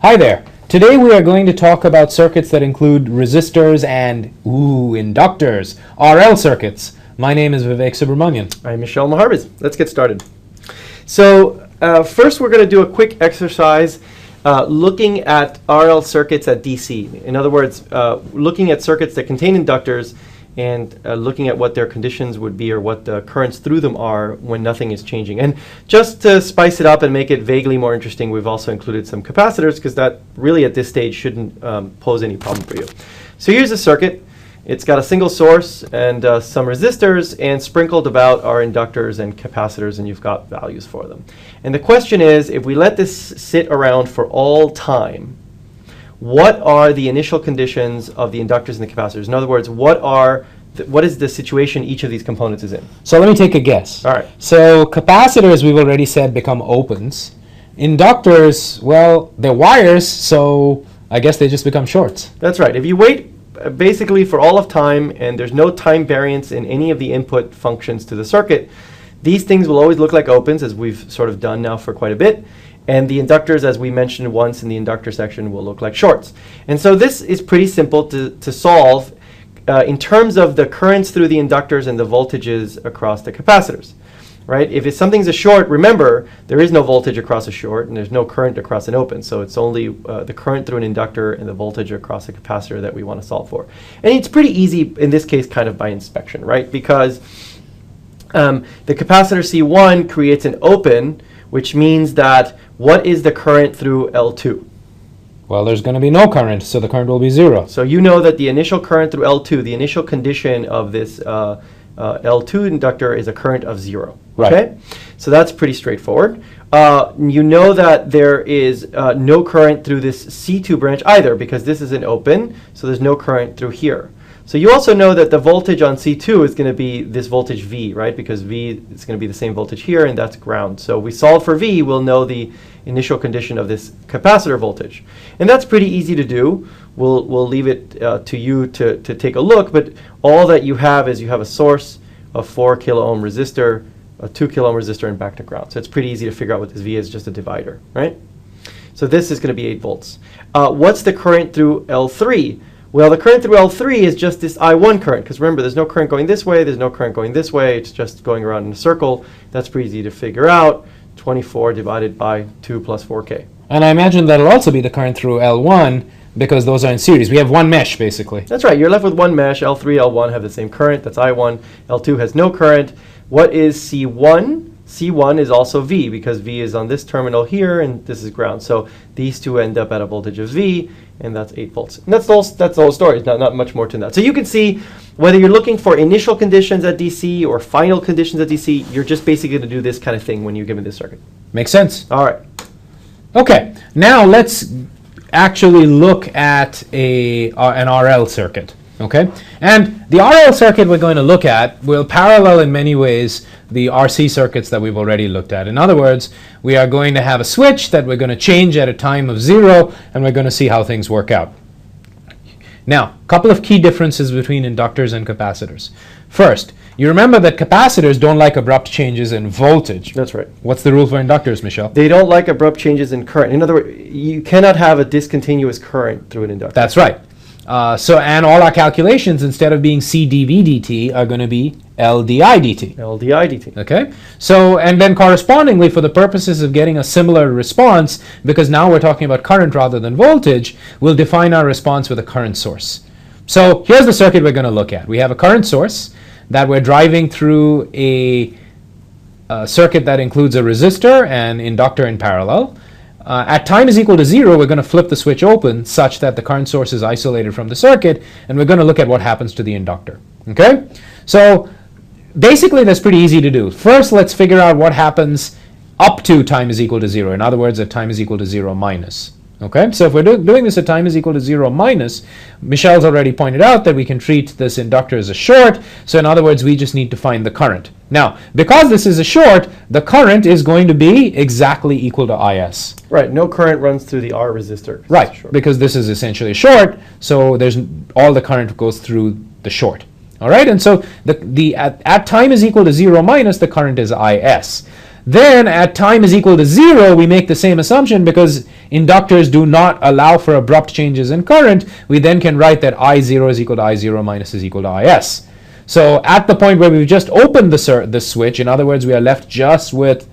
Hi there. Today we are going to talk about circuits that include resistors and, inductors, RL circuits. My name is Vivek Subramanian. I'm Michelle Maharbis. Let's get started. So first we're going to do a quick exercise looking at RL circuits at DC. In other words, looking at circuits that contain inductors and looking at what their conditions would be or what the currents through them are when nothing is changing. And just to spice it up and make it vaguely more interesting, we've also included some capacitors because that really at this stage shouldn't pose any problem for you. So here's a circuit. It's got a single source and some resistors, and sprinkled about are inductors and capacitors, and you've got values for them. And the question is, if we let this sit around for all time, what are the initial conditions of the inductors and the capacitors? In other words, what is the situation each of these components is in? So let me take a guess. All right. So capacitors, we've already said, become opens. Inductors, well, they're wires, so I guess they just become shorts. That's right. If you wait basically for all of time and there's no time variance in any of the input functions to the circuit, these things will always look like opens, as we've sort of done now for quite a bit. And the inductors, as we mentioned once in the inductor section, will look like shorts. And so this is pretty simple to solve in terms of the currents through the inductors and the voltages across the capacitors. Right? If something's a short, remember, there is no voltage across a short and there's no current across an open. So it's only the current through an inductor and the voltage across a capacitor that we want to solve for. And it's pretty easy in this case kind of by inspection, right? Because the capacitor C1 creates an open, which means that what is the current through L2? Well, there's going to be no current, so the current will be zero. So you know that the initial current through L2, the initial condition of this L2 inductor is a current of 0. Right. Okay? So that's pretty straightforward. You know that there is no current through this C2 branch either, because this is an open, so there's no current through here. So you also know that the voltage on C2 is going to be this voltage V, right? Because V is going to be the same voltage here, and that's ground. So we solve for V, we'll know the initial condition of this capacitor voltage. And that's pretty easy to do. We'll leave it to you to take a look, but all that you have is you have a source, a 4 kilo ohm resistor, a 2 kilo ohm resistor, and back to ground. So it's pretty easy to figure out what this V is, just a divider, right? So this is going to be 8 volts. What's the current through L3? Well, the current through L3 is just this I1 current, because remember, there's no current going this way, there's no current going this way, it's just going around in a circle. That's pretty easy to figure out. 24 divided by 2 plus 4K. And I imagine that'll also be the current through L1, because those are in series. We have one mesh, basically. That's right. You're left with one mesh. L3, L1 have the same current. That's I1. L2 has no current. What is C1? C1 is also V, because V is on this terminal here, and this is ground. So these two end up at a voltage of V, and that's 8 volts. And that's the whole story. It's not much more to that. So you can see whether you're looking for initial conditions at DC or final conditions at DC, you're just basically going to do this kind of thing when you're given this circuit. Makes sense. All right. Okay, now let's actually look at an RL circuit. Okay, and the RL circuit we're going to look at will parallel in many ways the RC circuits that we've already looked at. In other words, we are going to have a switch that we're going to change at a time of 0, and we're going to see how things work out. Now, a couple of key differences between inductors and capacitors. First, you remember that capacitors don't like abrupt changes in voltage. That's right. What's the rule for inductors, Michelle? They don't like abrupt changes in current. In other words, you cannot have a discontinuous current through an inductor. That's right. And all our calculations, instead of being C dV dt, are going to be L di dt. L di dt. Okay? So, and then correspondingly, for the purposes of getting a similar response, because now we're talking about current rather than voltage, we'll define our response with a current source. So here's the circuit we're going to look at. We have a current source that we're driving through a circuit that includes a resistor and inductor in parallel. At time is equal to 0, we're going to flip the switch open such that the current source is isolated from the circuit, and we're going to look at what happens to the inductor. Okay? So basically that's pretty easy to do. First, let's figure out what happens up to time is equal to 0. In other words, at time is equal to 0 minus. Okay, so if we're doing this at time is equal to 0 minus, Michelle's already pointed out that we can treat this inductor as a short. So in other words, we just need to find the current. Now, because this is a short, the current is going to be exactly equal to IS. Right, no current runs through the R resistor. Right, because this is essentially a short, so all the current goes through the short. All right, and so at time is equal to 0 minus, the current is IS. Then at time is equal to 0, we make the same assumption, because inductors do not allow for abrupt changes in current, we then can write that I0 is equal to I0 minus is equal to IS. So at the point where we've just opened the switch, in other words, we are left just with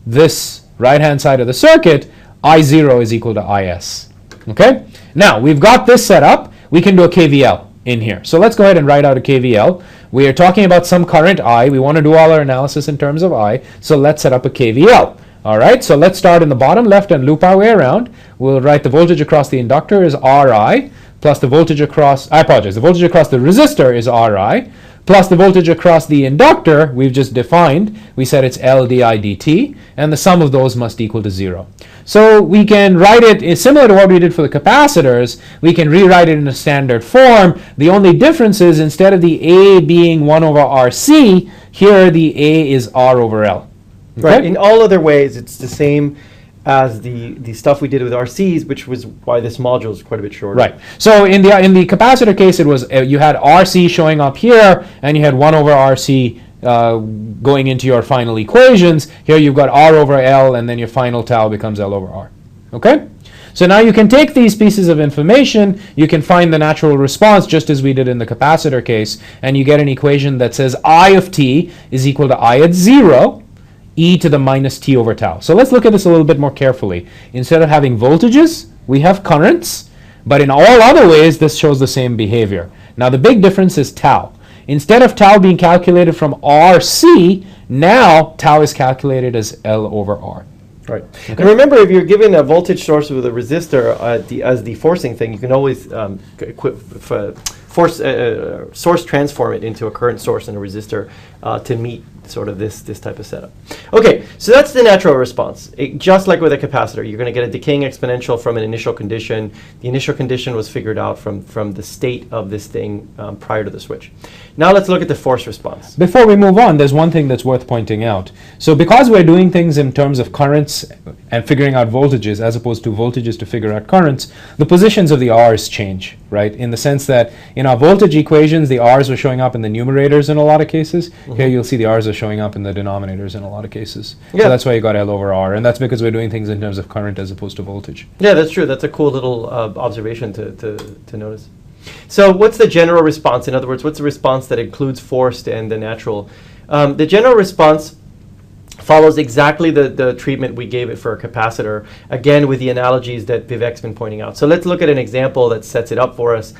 this right-hand side of the circuit, I0 is equal to IS. Okay? Now, we've got this set up. We can do a KVL in here. So let's go ahead and write out a KVL. We are talking about some current I. We want to do all our analysis in terms of I. So let's set up a KVL. All right, so let's start in the bottom left and loop our way around. We'll write the voltage across the inductor is Ri, plus the voltage across, I apologize, the voltage across the resistor is Ri, plus the voltage across the inductor, we've just defined, we said it's L di dt, and the sum of those must equal to 0. So we can write it similar to what we did for the capacitors. We can rewrite it in a standard form. The only difference is instead of the A being 1 over RC, here the A is R over L. Okay? Right. In all other ways, it's the same as the stuff we did with RCs, which was why this module is quite a bit shorter. Right. So in the capacitor case, it was you had RC showing up here, and you had 1 over RC going into your final equations. Here you've got R over L, and then your final tau becomes L over R. Okay? So now you can take these pieces of information, you can find the natural response just as we did in the capacitor case, and you get an equation that says I of t is equal to I at 0, e to the minus t over tau. So let's look at this a little bit more carefully. Instead of having voltages, we have currents, but in all other ways, this shows the same behavior. Now the big difference is tau. Instead of tau being calculated from RC, now tau is calculated as L over R. Right. Okay. And remember, if you're given a voltage source with a resistor as the forcing thing, you can always source transform it into a current source and a resistor to meet sort of this type of setup. Okay, so that's the natural response. Just like with a capacitor, you're going to get a decaying exponential from an initial condition. The initial condition was figured out from the state of this thing prior to the switch. Now let's look at the force response. Before we move on, there's one thing that's worth pointing out. So because we're doing things in terms of currents and figuring out voltages as opposed to voltages to figure out currents, the positions of the R's change, right? In the sense that in our voltage equations, the R's are showing up in the numerators in a lot of cases. Mm-hmm. Here you'll see the R's are showing up in the denominators in a lot of cases. Yeah. So that's why you got L over R, and that's because we're doing things in terms of current as opposed to voltage. Yeah, that's true. That's a cool little observation to notice. So what's the general response? In other words, what's the response that includes forced and the natural? The general response follows exactly the treatment we gave it for a capacitor, again with the analogies that Vivek's been pointing out. So let's look at an example that sets it up for us.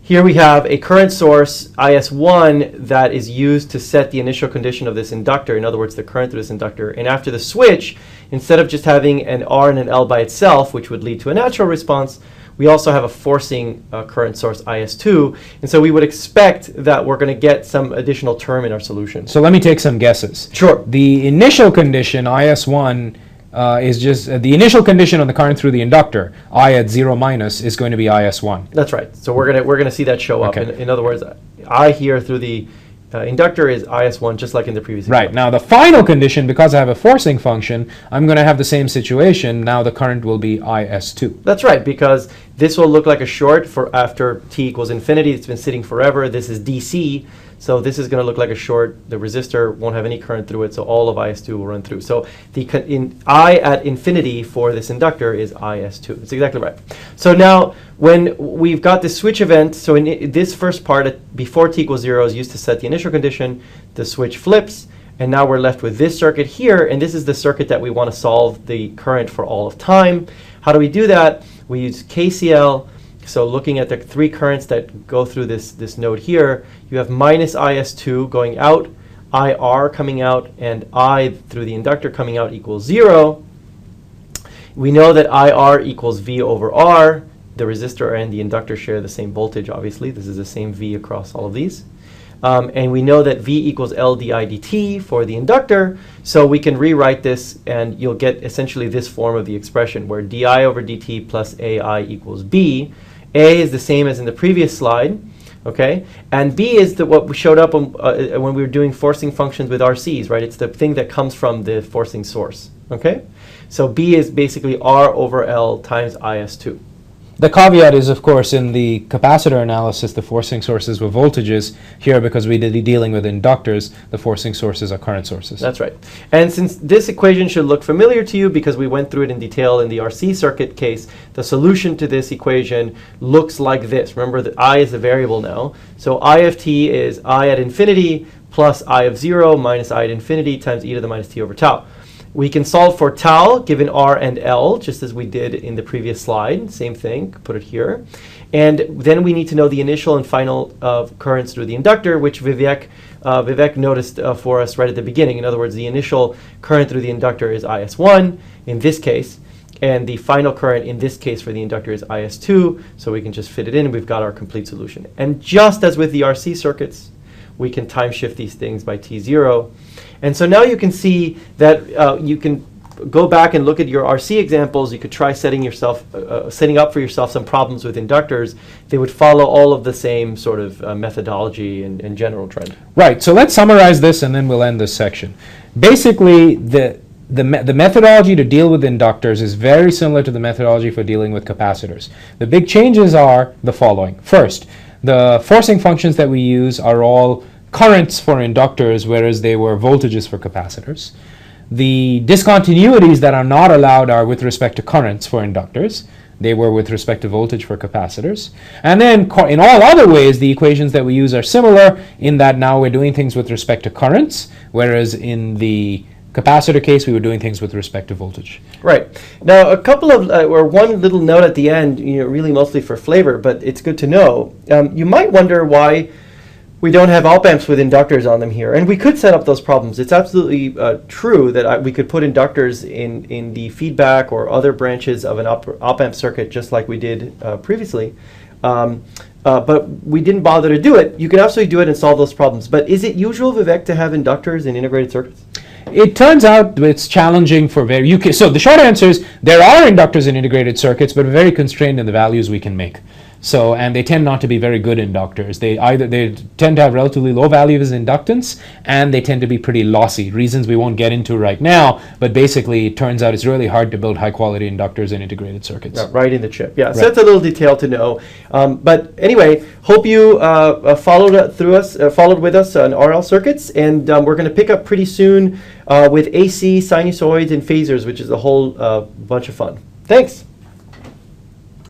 Here we have a current source, IS1, that is used to set the initial condition of this inductor, in other words, the current through this inductor. And after the switch, instead of just having an R and an L by itself, which would lead to a natural response, we also have a forcing current source, IS2. And so we would expect that we're going to get some additional term in our solution. So let me take some guesses. Sure. The initial condition, IS1, is just the initial condition on the current through the inductor, I at 0 minus, is going to be IS1. That's right. So we're gonna see that show up. In other words, I here through the inductor is IS1, just like in the previous example. Right. Now the final condition, because I have a forcing function, I'm going to have the same situation. Now the current will be IS2. That's right, because this will look like a short for after t equals infinity. It's been sitting forever. This is DC. So this is going to look like a short. The resistor won't have any current through it, so all of IS2 will run through. So the I at infinity for this inductor is IS2. It's exactly right. So now when we've got this switch event, so in this first part, before t equals 0 is used to set the initial condition, the switch flips, and now we're left with this circuit here, and this is the circuit that we want to solve the current for all of time. How do we do that? We use KCL. So looking at the three currents that go through this node here, you have minus IS2 going out, IR coming out, and I through the inductor coming out equals 0. We know that IR equals V over R. The resistor and the inductor share the same voltage, obviously. This is the same V across all of these. And we know that V equals L di dt for the inductor, so we can rewrite this and you'll get essentially this form of the expression where di over dt plus AI equals B. A is the same as in the previous slide, okay? And B is what we showed up when we were doing forcing functions with RCs, right? It's the thing that comes from the forcing source, okay? So B is basically R over L times IS2, The caveat is, of course, in the capacitor analysis, the forcing sources were voltages. Here, because we're dealing with inductors, the forcing sources are current sources. That's right. And since this equation should look familiar to you because we went through it in detail in the RC circuit case, the solution to this equation looks like this. Remember that I is a variable now. So I of t is I at infinity plus I of 0 minus I at infinity times e to the minus t over tau. We can solve for tau given R and L, just as we did in the previous slide. Same thing, put it here. And then we need to know the initial and final currents through the inductor, which Vivek noticed for us right at the beginning. In other words, the initial current through the inductor is IS1 in this case, and the final current in this case for the inductor is IS2, so we can just fit it in and we've got our complete solution. And just as with the RC circuits, we can time shift these things by t0. And so now you can see that you can go back and look at your RC examples. You could try setting up for yourself some problems with inductors. They would follow all of the same sort of methodology and general trend. Right. So let's summarize this and then we'll end this section. Basically, the methodology to deal with inductors is very similar to the methodology for dealing with capacitors. The big changes are the following. First, the forcing functions that we use are all currents for inductors, whereas they were voltages for capacitors. The discontinuities that are not allowed are with respect to currents for inductors. They were with respect to voltage for capacitors. And then in all other ways, the equations that we use are similar in that now we're doing things with respect to currents, whereas in the capacitor case, we were doing things with respect to voltage. Right. Now, a couple of, or one little note at the end, really mostly for flavor, but it's good to know. You might wonder why we don't have op amps with inductors on them here. And we could set up those problems. It's absolutely true that we could put inductors in the feedback or other branches of an op amp circuit just like we did previously. But we didn't bother to do it. You can absolutely do it and solve those problems. But is it usual, Vivek, to have inductors in integrated circuits? It turns out it's challenging for so the short answer is there are inductors in integrated circuits, but we're very constrained in the values we can make. So, and they tend not to be very good inductors. They tend to have relatively low values as inductance, and they tend to be pretty lossy. Reasons we won't get into right now, but basically it turns out it's really hard to build high quality inductors in integrated circuits. Yeah, right in the chip. Yeah, so that's a little detail to know. But anyway, hope you followed with us on RL circuits, and we're going to pick up pretty soon with AC, sinusoids, and phasors, which is a whole bunch of fun. Thanks.